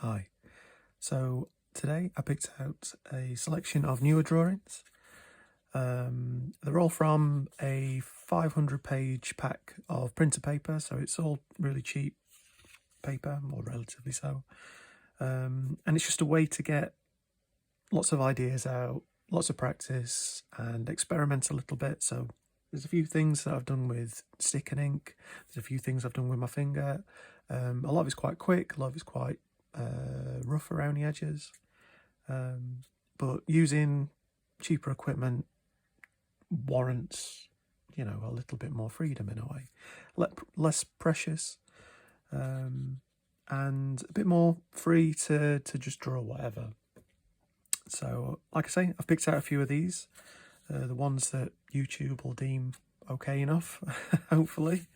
Hi. So today I picked out a selection of newer drawings. They're all from a 500-page pack of printer paper, so it's all really cheap paper, or relatively so. And it's just a way to get lots of ideas out, lots of practice, and experiment a little bit. So there's a few things that I've done with stick and ink. There's a few things I've done with my finger. A lot of it's quite quick, a lot of it's quite rough around the edges. But using cheaper equipment warrants, a little bit more freedom in a way, less precious, and a bit more free to just draw whatever. So, like I say, I've picked out a few of these, the ones that YouTube will deem okay enough, hopefully.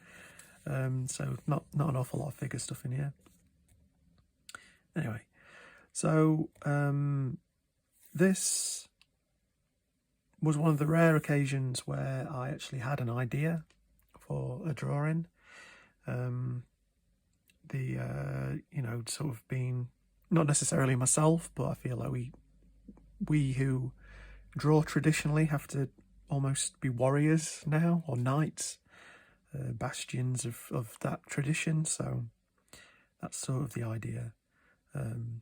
So not an awful lot of figure stuff in here. Anyway, so this was one of the rare occasions where I actually had an idea for a drawing. Sort of being, not necessarily myself, but I feel like we who draw traditionally have to almost be warriors now, or knights, bastions of that tradition. So that's sort of the idea. And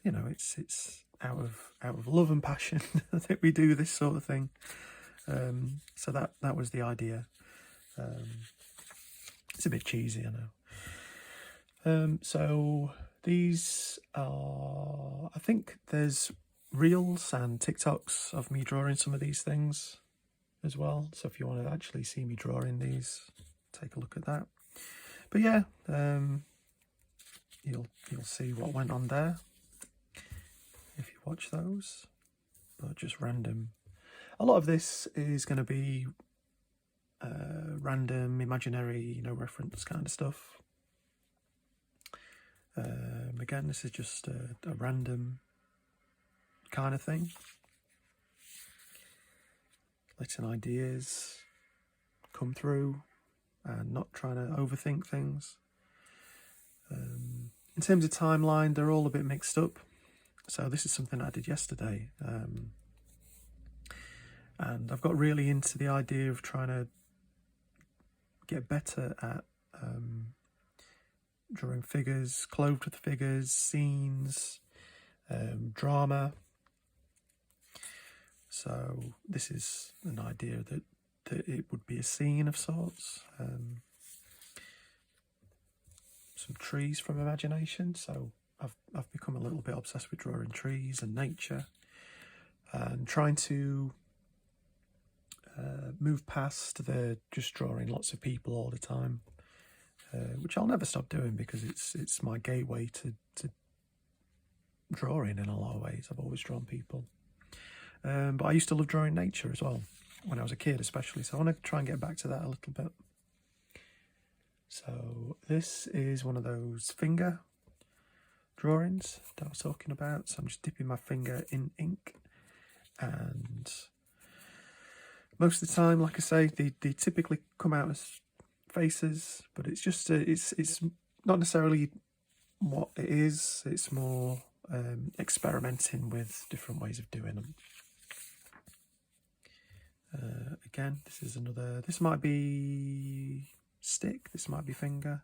it's out of love and passion that we do this sort of thing. So that was the idea. It's a bit cheesy, I know. So these are, I think there's reels and TikToks of me drawing some of these things as well. So if you want to actually see me drawing these, take a look at that. But yeah, you'll see what went on there if you watch those. But just random. A lot of this is going to be random, imaginary, reference kind of stuff. Again, this is just a random kind of thing. Letting ideas come through and not trying to overthink things. In terms of timeline, they're all a bit mixed up. So this is something I did yesterday. And I've got really into the idea of trying to get better at drawing figures, clothed with figures, scenes, drama. So this is an idea that it would be a scene of sorts. Some trees from imagination. So I've become a little bit obsessed with drawing trees and nature, and trying to move past the just drawing lots of people all the time, which I'll never stop doing because it's my gateway to drawing in a lot of ways. I've always drawn people, but I used to love drawing nature as well when I was a kid, especially. So I want to try and get back to that a little bit. So this is one of those finger drawings that I was talking about. So I'm just dipping my finger in ink, and most of the time, like I say, they typically come out as faces, but it's just it's not necessarily what it is. It's more experimenting with different ways of doing them. Again, this is another. This might be stick. This might be finger.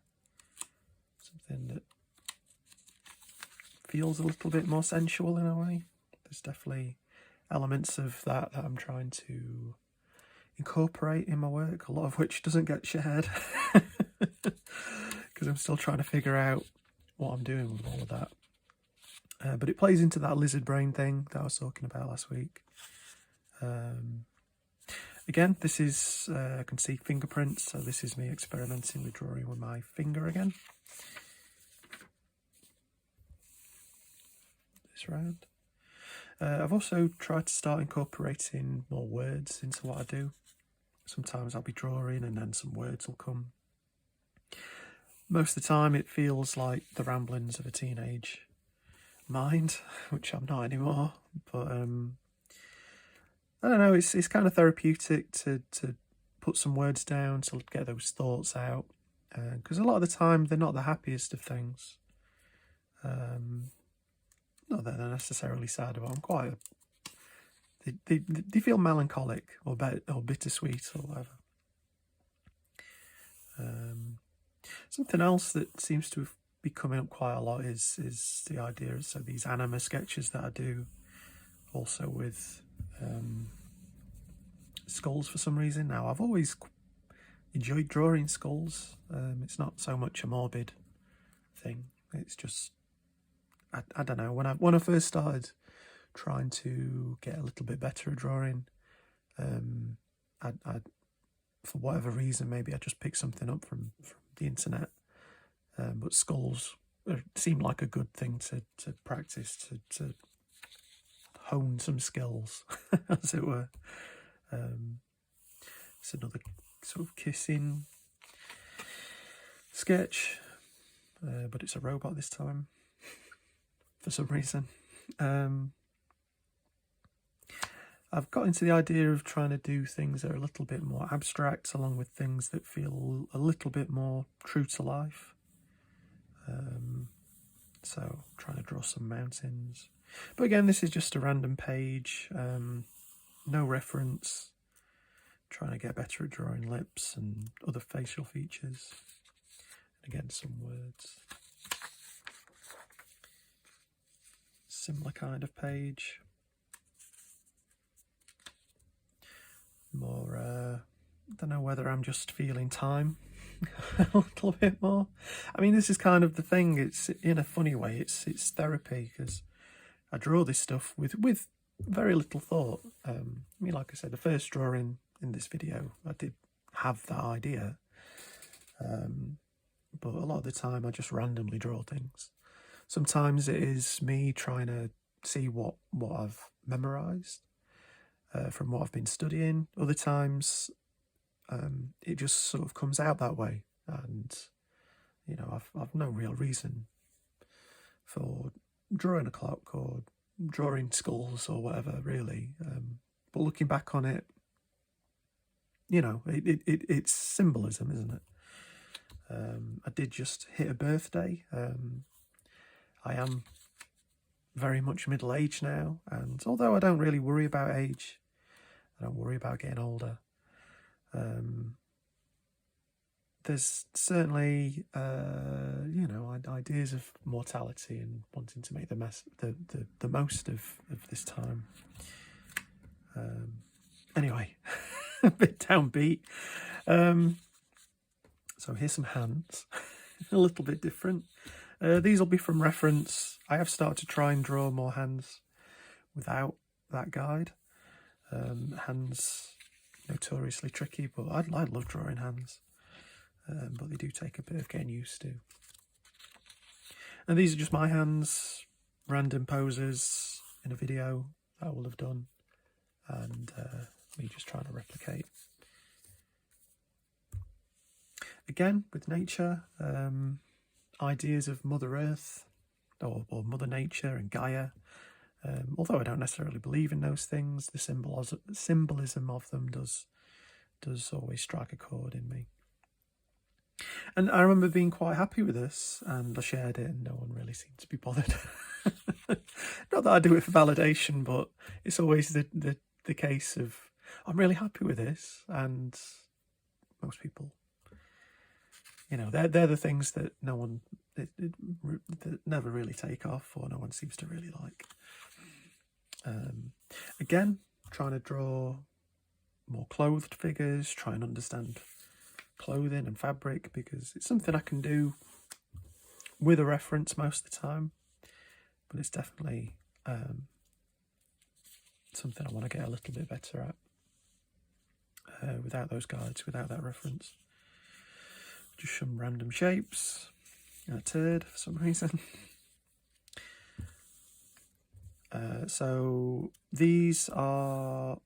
Something that feels a little bit more sensual in a way. There's definitely elements of that I'm trying to incorporate in my work, a lot of which doesn't get shared because I'm still trying to figure out what I'm doing with all of that. But it plays into that lizard brain thing that I was talking about last week. Again, this is, I can see fingerprints, so this is me experimenting with drawing with my finger again. This round. I've also tried to start incorporating more words into what I do. Sometimes I'll be drawing and then some words will come. Most of the time it feels like the ramblings of a teenage mind, which I'm not anymore. But I don't know, it's kind of therapeutic to put some words down, to get those thoughts out. Because a lot of the time they're not the happiest of things. Not that they're necessarily sad, but I'm quite. They feel melancholic or bittersweet or whatever. Something else that seems to be coming up quite a lot is the idea. So these anima sketches that I do, also with skulls for some reason. Now I've always enjoyed drawing skulls. It's not so much a morbid thing. It's just I don't know. When I first started trying to get a little bit better at drawing, I for whatever reason, maybe I just picked something up from the internet. But skulls seemed like a good thing to practice, to hone some skills, as it were. It's another sort of kissing sketch, but it's a robot this time, for some reason. I've got into the idea of trying to do things that are a little bit more abstract, along with things that feel a little bit more true to life. So trying to draw some mountains. But again, this is just a random page, no reference. Trying to get better at drawing lips and other facial features. And again, some words. Similar kind of page. More, I don't know whether I'm just feeling time a little bit more. I mean, this is kind of the thing. It's in a funny way. It's therapy, because I draw this stuff with very little thought. I mean, like I said, the first drawing in this video, I did have that idea, but a lot of the time I just randomly draw things. Sometimes it is me trying to see what I've memorized from what I've been studying. Other times it just sort of comes out that way, and you know, I've no real reason for drawing a clock or drawing skulls or whatever, really. But looking back on it, you know, it's symbolism, isn't it? I did just hit a birthday. I am very much middle-aged now, and although I don't really worry about age, I don't worry about getting older, there's certainly, you know, ideas of mortality and wanting to make the most of this time. Anyway, a bit downbeat. So here's some hands, a little bit different. These will be from reference. I have started to try and draw more hands without that guide. Hands, notoriously tricky, but I love drawing hands. But they do take a bit of getting used to. And these are just my hands, random poses in a video that I will have done, and me just trying to replicate. Again, with nature, ideas of Mother Earth or Mother Nature and Gaia. Although I don't necessarily believe in those things, the symbolism of them does always strike a chord in me. And I remember being quite happy with this, and I shared it, and no one really seemed to be bothered. Not that I do it for validation, but it's always the case of, I'm really happy with this, and most people, you know, they're the things that no one, that never really take off, or no one seems to really like. Again, trying to draw more clothed figures, try and understand clothing and fabric, because it's something I can do with a reference most of the time, but it's definitely something I want to get a little bit better at without those guides, without that reference. Just some random shapes and a turd for some reason. So these are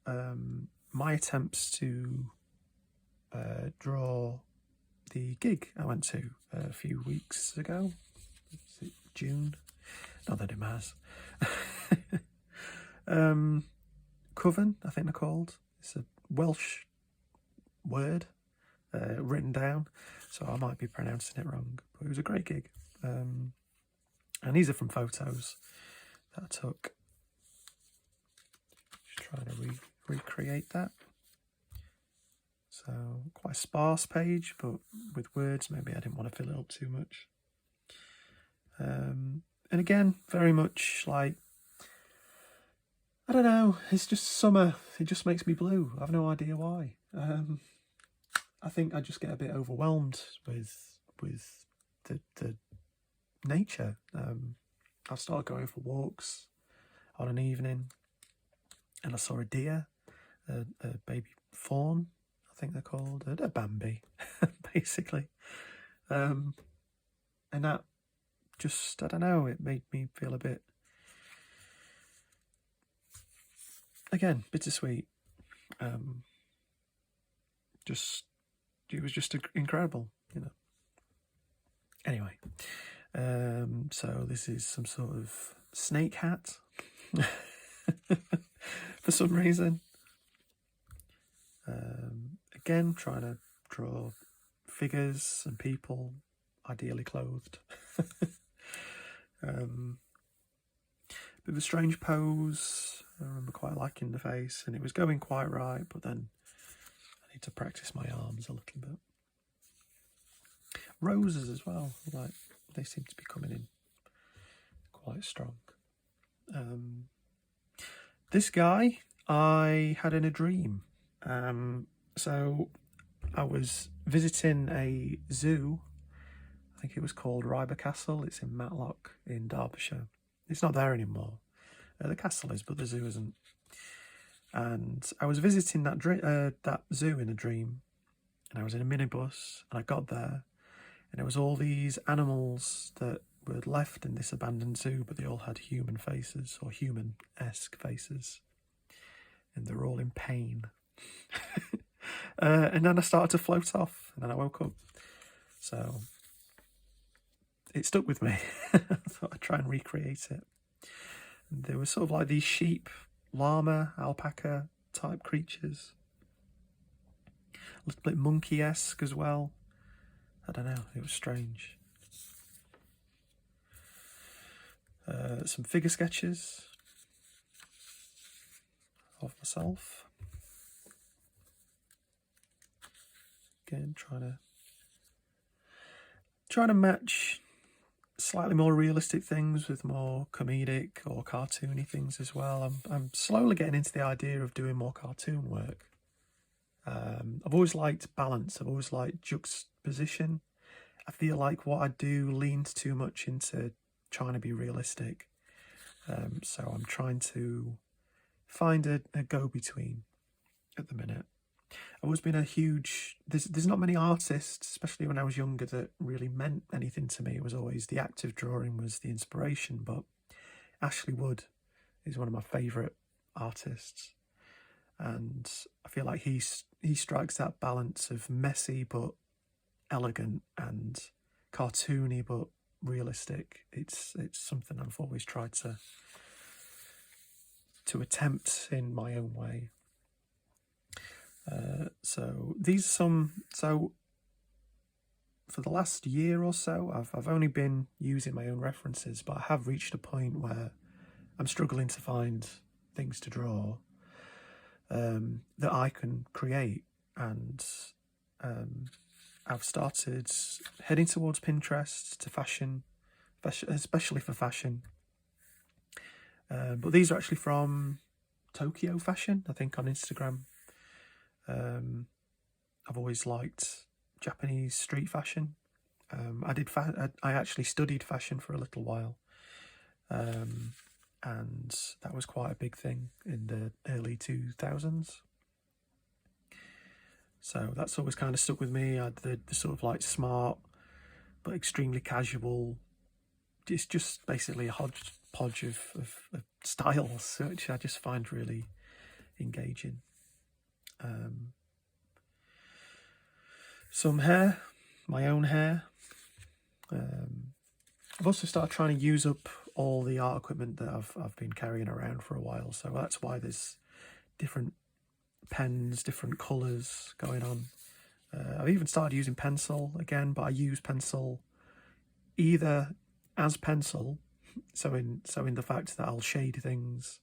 my attempts to draw the gig I went to a few weeks ago. Is it June? Not that it matters. Coven, I think they're called. It's a Welsh word written down, so I might be pronouncing it wrong, but it was a great gig. And And these are from photos that I took. Just trying to recreate that. So quite a sparse page, but with words, maybe I didn't want to fill it up too much. And again, very much like, I don't know, it's just summer. It just makes me blue. I have no idea why. I think I just get a bit overwhelmed with the nature. I've started going for walks on an evening, and I saw a deer, a baby fawn, I think they're called, a Bambi, basically. And that just, I don't know, it made me feel a bit, again, bittersweet. It was just incredible, you know. Anyway, so this is some sort of snake hat for some reason. Again, trying to draw figures and people, ideally clothed. Bit of a strange pose. I remember quite liking the face, and it was going quite right, but then I need to practice my arms a little bit. Roses as well, like they seem to be coming in quite strong. This guy I had in a dream. So I was visiting a zoo. I think it was called Ryber Castle. It's in Matlock in Derbyshire. It's not there anymore. The castle is, but the zoo isn't. And I was visiting that zoo in a dream, and I was in a minibus, and I got there, and it was all these animals that were left in this abandoned zoo, but they all had human faces, or human-esque faces, and they were all in pain. And then I started to float off, and then I woke up. So it stuck with me. I thought I'd try and recreate it. And there were sort of like these sheep, llama, alpaca type creatures. A little bit monkey-esque as well. I don't know, it was strange. Some figure sketches of myself. Again, trying to match slightly more realistic things with more comedic or cartoony things as well. I'm slowly getting into the idea of doing more cartoon work. I've always liked balance. I've always liked juxtaposition. I feel like what I do leans too much into trying to be realistic. So I'm trying to find a go-between at the minute. I've always been a huge... There's not many artists, especially when I was younger, that really meant anything to me. It was always the active drawing was the inspiration, but Ashley Wood is one of my favourite artists. And I feel like he strikes that balance of messy but elegant and cartoony but realistic. It's something I've always tried to attempt in my own way. So these are some. So for the last year or so, I've only been using my own references, but I have reached a point where I'm struggling to find things to draw that I can create, and I've started heading towards Pinterest, to fashion, especially for fashion. But these are actually from Tokyo Fashion, I think, on Instagram. I've always liked Japanese street fashion. I actually studied fashion for a little while, and that was quite a big thing in the early 2000s. So that's always kind of stuck with me. The sort of like smart but extremely casual. It's just basically a hodgepodge of styles, which I just find really engaging. Some hair, my own hair. I've also started trying to use up all the art equipment that I've been carrying around for a while, so that's why there's different pens, different colours going on. I've even started using pencil again, but I use pencil either as pencil So in the fact that I'll shade things,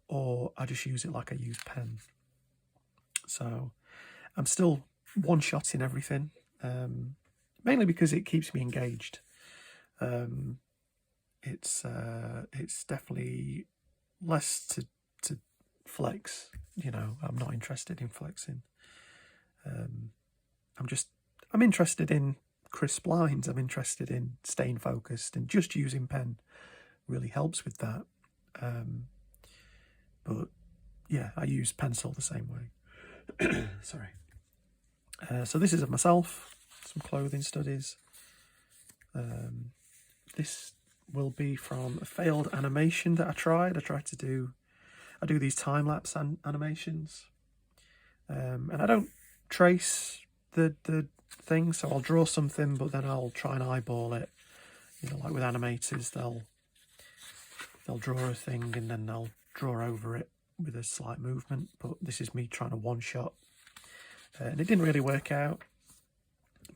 or I just use it like I use pen. So I'm still one-shotting everything, mainly because it keeps me engaged. It's definitely less to flex. You know, I'm not interested in flexing. I'm interested in crisp lines. I'm interested in staying focused, and just using pen really helps with that. But yeah, I use pencil the same way. Sorry. So this is of myself, some clothing studies. This will be from a failed animation that I tried. I do these time-lapse animations. And I don't trace the thing, so I'll draw something, but then I'll try and eyeball it. You know, like with animators, they'll draw a thing and then they'll draw over it with a slight movement. But this is me trying to one-shot, and it didn't really work out.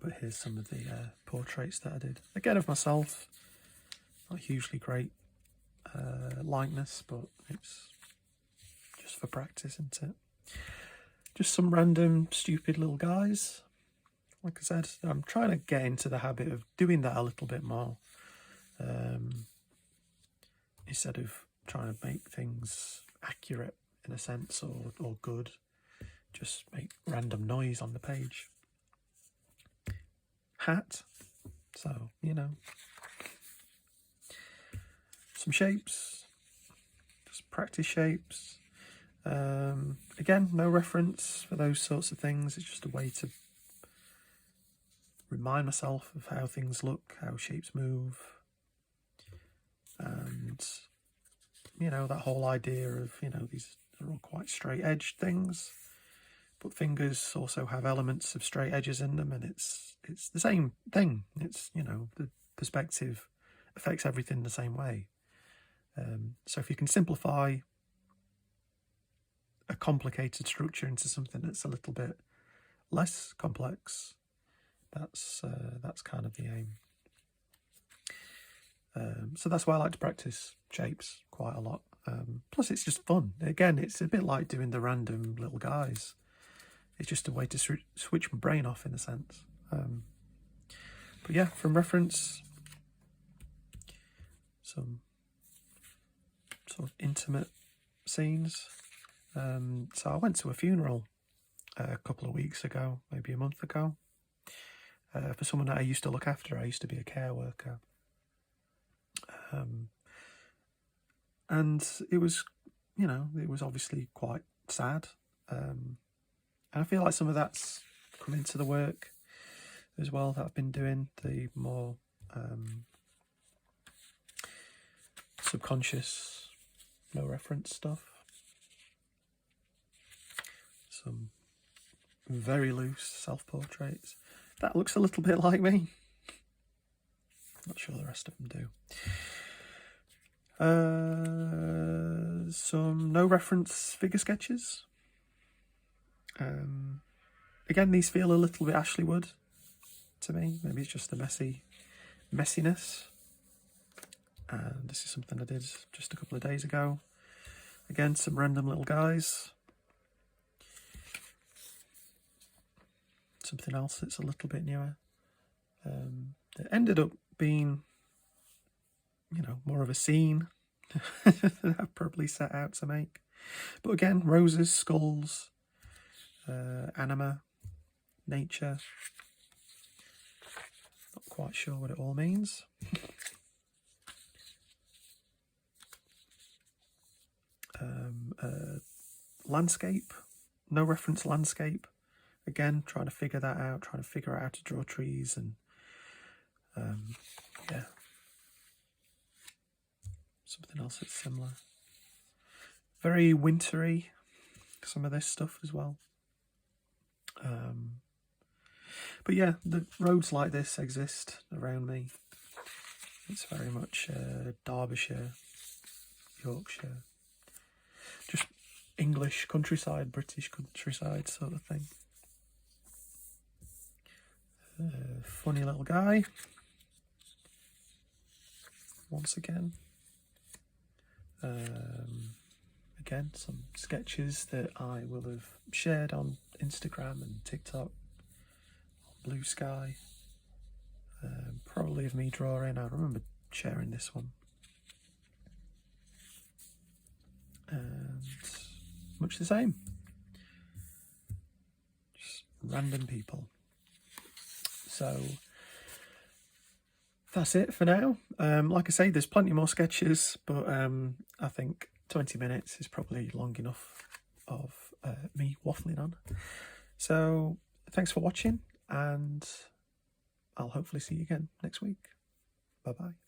But here's some of the portraits that I did. Again, of myself. Not hugely great likeness, but it's just for practice, isn't it? Just some random stupid little guys. Like I said, I'm trying to get into the habit of doing that a little bit more. Instead of trying to make things accurate in a sense, or good. Just make random noise on the page. Hat. So, you know. Some shapes. Just practice shapes. Again, no reference for those sorts of things. It's just a way to remind myself of how things look, how shapes move. And, you know, that whole idea of, you know, these are all quite straight-edged things. But fingers also have elements of straight edges in them, and it's the same thing. It's, you know, the perspective affects everything the same way. So if you can simplify a complicated structure into something that's a little bit less complex, that's kind of the aim. So that's why I like to practice shapes quite a lot. Plus, it's just fun. Again, it's a bit like doing the random little guys. It's just a way to switch my brain off, in a sense. But yeah, from reference, some sort of intimate scenes. So I went to a funeral a couple of weeks ago, maybe a month ago, for someone that I used to look after. I used to be a care worker. And it was, you know, it was obviously quite sad. And I feel like some of that's come into the work as well that I've been doing, the more subconscious, no reference stuff. Some very loose self-portraits. That looks a little bit like me. Not sure the rest of them do. Some no reference figure sketches. Again, these feel a little bit Ashley Wood to me. Maybe it's just the messiness. And this is something I did just a couple of days ago. Again, some random little guys. Something else that's a little bit newer. It ended up being, you know, more of a scene than I probably set out to make. But again, roses, skulls, anima, nature. Not quite sure what it all means. Landscape, no reference landscape. Again, trying to figure that out, trying to figure out how to draw trees, and yeah. Something else that's similar. Very wintry, some of this stuff as well. But yeah, the roads like this exist around me. It's very much Derbyshire, Yorkshire. Just English countryside, British countryside sort of thing. Funny little guy. once again. Again, some sketches that I will have shared on Instagram and TikTok, Blue Sky. Probably of me drawing. I remember sharing this one. And much the same. Just random people. So that's it for now. Like I say, there's plenty more sketches, but I think 20 minutes is probably long enough of me waffling on. So thanks for watching, and I'll hopefully see you again next week. Bye bye.